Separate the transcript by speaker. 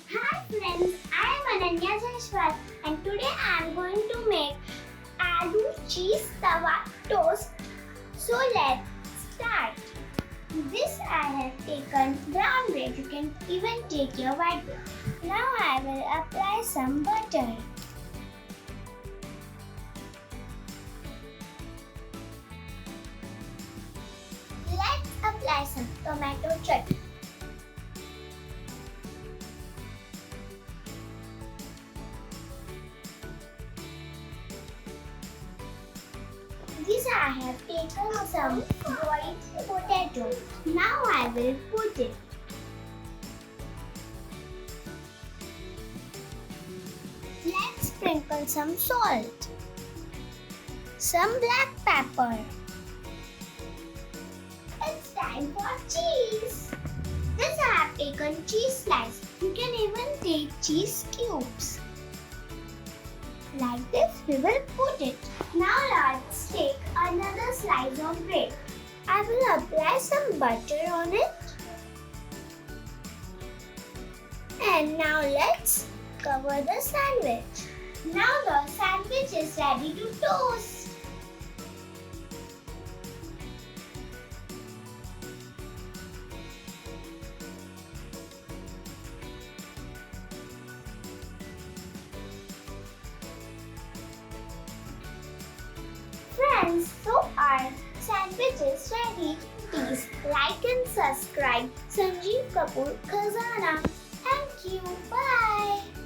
Speaker 1: Hi friends, I am Ananya Jaiswal and today I am going to make Aloo cheese tawa toast. So let's start. This I have taken brown bread. You can even take your white bread. Now I will apply some butter. Let's apply some tomato chutney. This I have taken some boiled potato. Now I will put it. Let's sprinkle some salt, some black pepper. It's time for cheese. This I have taken cheese slice. You can even take cheese cubes. Like this, we will put it. Now let's take another slice of bread. I will apply some butter on it. And now let's cover the sandwich. Now the sandwich is ready to toast. Friends, so our sandwich is ready. Please like and subscribe Sanjeev Kapoor Khazana. Thank you. Bye.